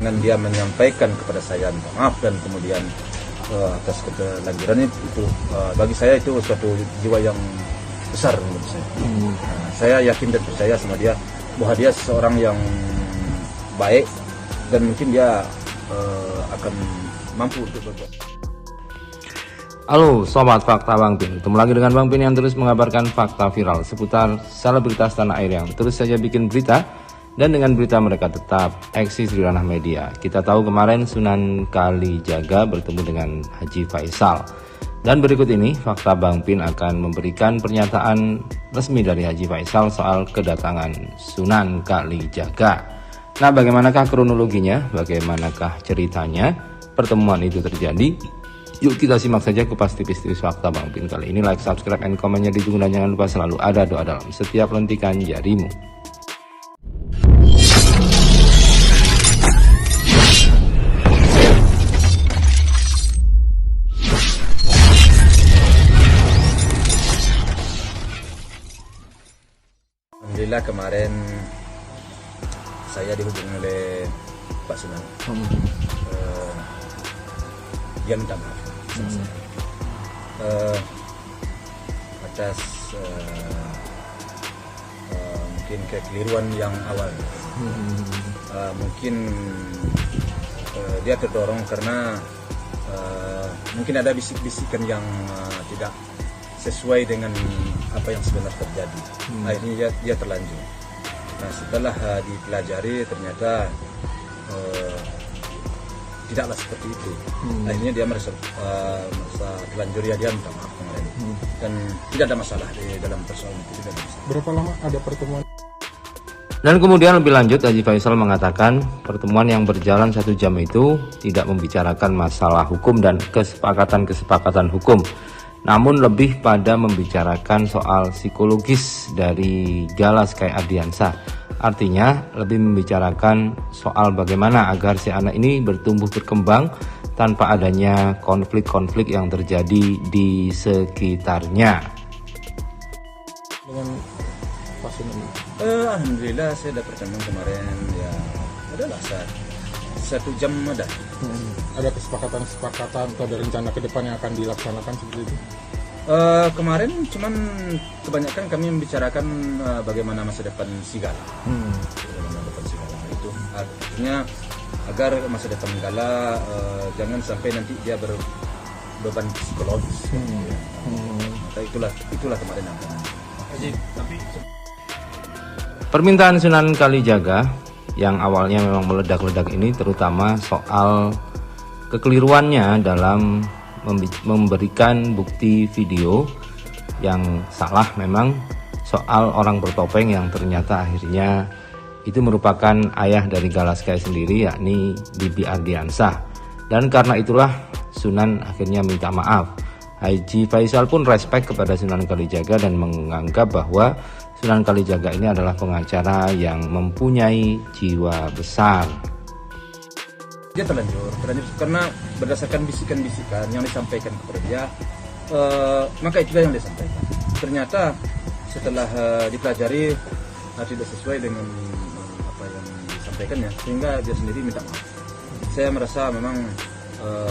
dengan dia menyampaikan kepada saya minta maaf dan kemudian atas keterlanjuran itu bagi saya itu suatu jiwa yang besar menurut saya. Saya yakin dan percaya sama dia bahwa dia seorang yang baik dan mungkin dia akan mampu untuk berbuat. Halo Sobat Fakta Bang Pin, ketemu lagi dengan Bang Pin yang terus mengabarkan fakta viral seputar selebritas tanah air yang terus saja bikin berita. Dan dengan berita mereka tetap eksis di ranah media. Kita tahu kemarin Sunan Kalijaga bertemu dengan Haji Faisal. Dan berikut ini fakta Bang Pin akan memberikan pernyataan resmi dari Haji Faisal soal kedatangan Sunan Kalijaga. Nah, bagaimanakah kronologinya? Bagaimanakah ceritanya pertemuan itu terjadi? Yuk kita simak saja kupas tipis-tipis fakta Bang Pin kali ini. Like, subscribe, and komennya ditunggu, dan jangan lupa selalu ada doa dalam setiap lentikan jarimu. Alhamdulillah kemarin saya dihubungi oleh Pak Sunan. Dia minta maaf sama saya atas mungkin kekeliruan yang awal. Mungkin dia terdorong karena mungkin ada bisik-bisikan yang tidak sesuai dengan apa yang sebenarnya terjadi. Akhirnya dia terlanjur. Nah, setelah dipelajari ternyata tidaklah seperti itu. Akhirnya dia merasa terlanjur, ya dia minta maaf kemarin. Dan tidak ada masalah di dalam persoalan itu. Tidak ada masalah. Berapa lama ada pertemuan? Dan kemudian lebih lanjut Haji Faisal mengatakan pertemuan yang berjalan 1 jam itu tidak membicarakan masalah hukum dan kesepakatan hukum, namun lebih pada membicarakan soal psikologis dari Galas Sky Ardiansah. Artinya lebih membicarakan soal bagaimana agar si anak ini bertumbuh berkembang tanpa adanya konflik-konflik yang terjadi di sekitarnya. Dengan Pak Sunan? Alhamdulillah saya dapat pertemuan kemarin, ya adalah 1 jam ada. Ada kesepakatan atau ada rencana ke depan yang akan dilaksanakan seperti itu? Kemarin cuman kebanyakan kami membicarakan bagaimana masa depan Sigala. Bagaimana depan Sigala itu artinya agar masa depan Gala jangan sampai nanti dia berbeban psikologis. Maka itulah kemarin yang permintaan Sunan Kalijaga yang awalnya memang meledak-ledak ini terutama soal kekeliruannya dalam memberikan bukti video yang salah memang soal orang bertopeng yang ternyata akhirnya itu merupakan ayah dari Galas Sky sendiri, yakni Bibi Ardiansah. Dan karena itulah Sunan akhirnya minta maaf. Haji Faisal pun respect kepada Sunan Kalijaga dan menganggap bahwa Sunan Kalijaga ini adalah pengacara yang mempunyai jiwa besar. Dia terlanjur karena berdasarkan bisikan-bisikan yang disampaikan kepada dia, maka itulah yang disampaikan. Ternyata setelah dipelajari tidak sesuai dengan apa yang disampaikannya, sehingga dia sendiri minta maaf. Saya merasa memang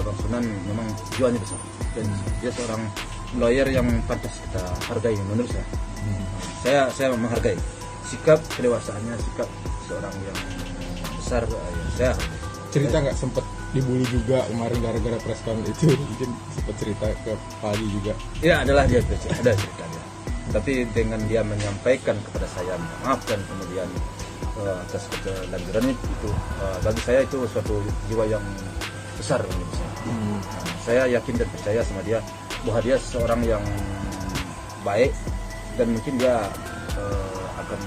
Bang Sunan memang jiwanya besar dan dia seorang lawyer yang pantas kita hargai menurut saya. Saya menghargai sikap kedewasaannya, sikap seorang yang besar. Saya cerita nggak sempat dibully juga kemarin gara-gara press con itu, mungkin sempat cerita ke Padi juga? Ya, ada cerita dia. Tapi dengan dia menyampaikan kepada saya minta maaf dan kemudian atas keterlanjuran itu bagi saya itu suatu jiwa yang besar menurut saya. Saya yakin dan percaya sama dia bahwa dia seorang yang baik dan mungkin dia akan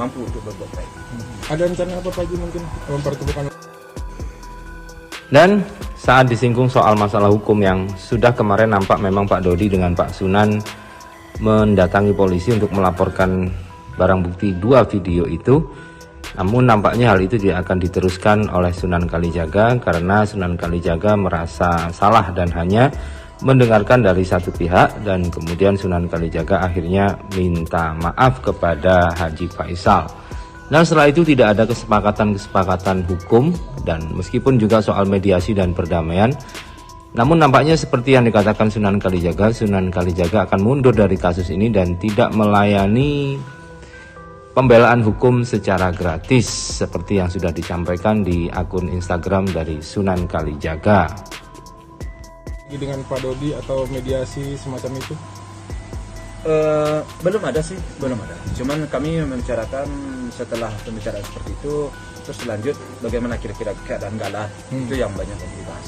mampu untuk berbuat baik. Ada rencana apa Pak Haji mungkin mempertemukan? Dan saat disinggung soal masalah hukum yang sudah kemarin nampak memang Pak Dodi dengan Pak Sunan mendatangi polisi untuk melaporkan barang bukti 2 video itu, namun nampaknya hal itu tidak akan diteruskan oleh Sunan Kalijaga karena Sunan Kalijaga merasa salah dan hanya mendengarkan dari satu pihak, dan kemudian Sunan Kalijaga akhirnya minta maaf kepada Haji Faisal. Dan setelah itu tidak ada kesepakatan hukum, dan meskipun juga soal mediasi dan perdamaian, namun nampaknya seperti yang dikatakan Sunan Kalijaga akan mundur dari kasus ini dan tidak melayani pembelaan hukum secara gratis seperti yang sudah disampaikan di akun Instagram dari Sunan Kalijaga. Dengan Pak Dodi atau mediasi semacam itu? Belum ada. Cuman kami membicarakan setelah pembicaraan seperti itu, terus lanjut bagaimana kira-kira keadaan Gala, itu yang banyak yang dibahas.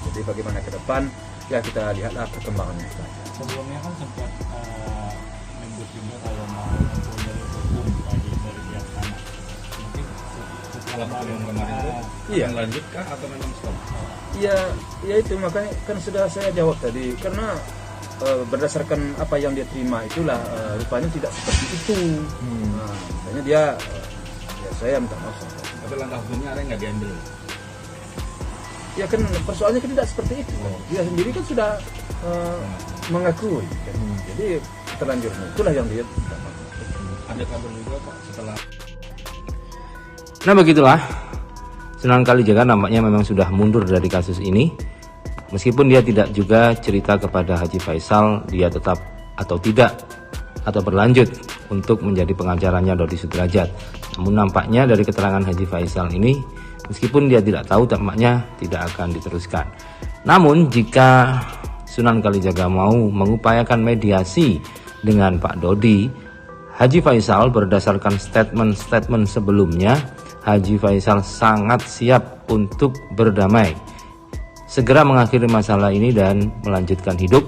Jadi bagaimana ke depan, ya kita lihatlah perkembangannya. Sebelumnya kan sempat menyebut juga kalau mau mempunyai hukum dari pihak anak. Mungkin setelah yang kemarin itu Iya. lanjutkah atau memang stop? Ya itu makanya kan sudah saya jawab tadi, karena berdasarkan apa yang dia terima itulah rupanya tidak seperti itu. Nah, makanya dia ya saya minta maaf. Tapi langkah hukumnya ada nggak diambil? Ya kan persoalannya kan tidak seperti itu. Dia sendiri kan sudah mengakui. Kan? Jadi terlanjurnya itulah yang dia minta maaf. Ada kabar juga Pak setelah Nah begitulah, Sunan Kalijaga nampaknya memang sudah mundur dari kasus ini. Meskipun dia tidak juga cerita kepada Haji Faisal dia tetap atau tidak atau berlanjut untuk menjadi pengacaranya Dodi Sudrajat. Namun nampaknya dari keterangan Haji Faisal ini, meskipun dia tidak tahu, tampaknya tidak akan diteruskan. Namun jika Sunan Kalijaga mau mengupayakan mediasi dengan Pak Dodi, Haji Faisal berdasarkan statement sebelumnya, Haji Faisal sangat siap untuk berdamai, segera mengakhiri masalah ini dan melanjutkan hidup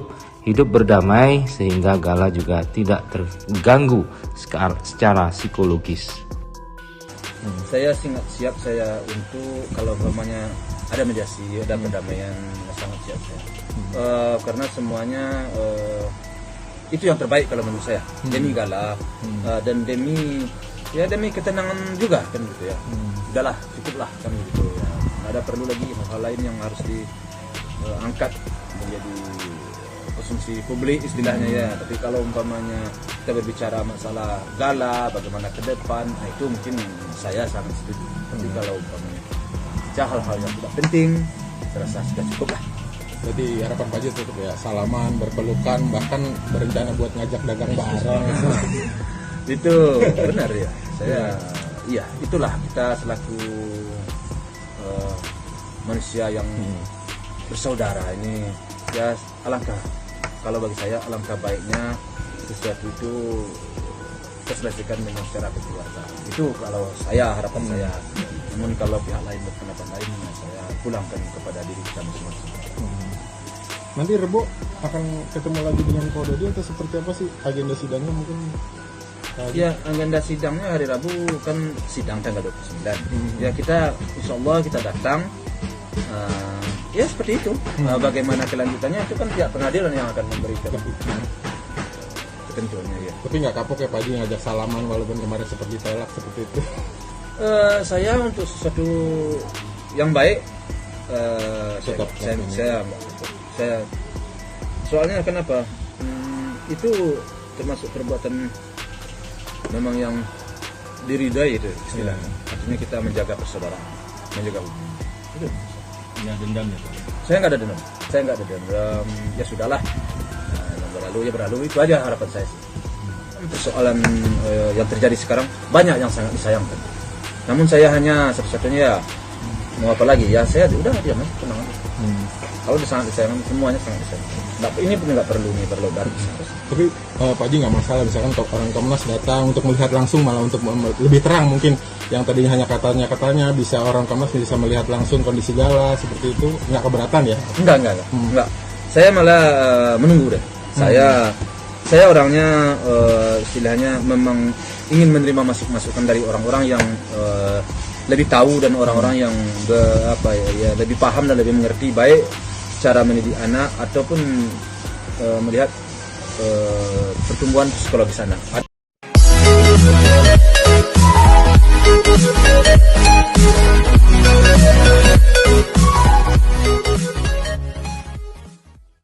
berdamai sehingga Gala juga tidak terganggu secara psikologis. Saya sangat siap untuk kalau umpamanya ada mediasi, ada perdamaian, sangat siap saya. Karena semuanya itu yang terbaik kalau menurut saya. Demi Gala dan demi ketenangan juga kan gitu ya. Udahlah, cukuplah kan gitu ya. Nggak ada perlu lagi hal-hal lain yang harus diangkat menjadi konsumsi publik istilahnya ya. Tapi kalau umpamanya kita berbicara masalah Gala, bagaimana ke depan, nah itu mungkin saya sangat setuju. Tapi kalau umpamanya hal-hal yang tidak penting, saya rasa sudah cukup lah. Jadi harapan Pak Haji tetap ya salaman, berpelukan, bahkan berencana buat ngajak dagang bareng. Itu benar ya. Saya iya, itulah kita selaku manusia yang bersaudara ini ya, alangkah kalau bagi saya alangkah baiknya sesuatu itu terselesaikan dengan secara kekeluargaan. Itu kalau saya, harapan saya. Namun kalau pihak lain berpendapat lain, saya pulangkan kepada diri kita masing-masing. Nanti Rebo akan ketemu lagi dengan Pak Dodi atau seperti apa sih agenda sidangnya mungkin? Ya, agenda sidangnya hari Rabu kan sidang tanggal 29. Ya kita insya Allah kita datang. Ya seperti itu. Bagaimana kelanjutannya itu kan pihak pengadilan yang akan memberikan ketentuannya ya. Tapi nggak kapok ya Pak Haji ngajak salaman walaupun kemarin seperti tolak seperti itu? Saya untuk sesuatu yang baik, saya soalnya kenapa? Itu termasuk perbuatan memang yang diridai itu istilahnya. Artinya kita menjaga persaudaraan, menjaga hubungan. Itu. ya dendam ya Pak? Saya nggak ada dendam. Ya sudahlah. Yang berlalu ya berlalu, itu aja harapan saya sih. Persoalan yang terjadi sekarang banyak yang sangat disayangkan. Namun saya hanya satu-satunya ya mau apa lagi ya, saya udah diam aja, tenang aja. Kalau sangat disayangkan, semuanya sangat disayangkan. Ini pun nggak perlu berlebar. Tapi Pak Haji nggak masalah misalkan orang Komnas datang untuk melihat langsung, malah untuk lebih terang mungkin yang tadinya hanya katanya bisa orang Komnas bisa melihat langsung kondisi Gala seperti itu, nggak keberatan ya? Enggak. Saya malah menunggu deh. Saya orangnya istilahnya memang ingin menerima masukan dari orang-orang yang lebih tahu dan orang-orang yang lebih paham dan lebih mengerti baik cara mendidik anak ataupun melihat pertumbuhan psikologis anak.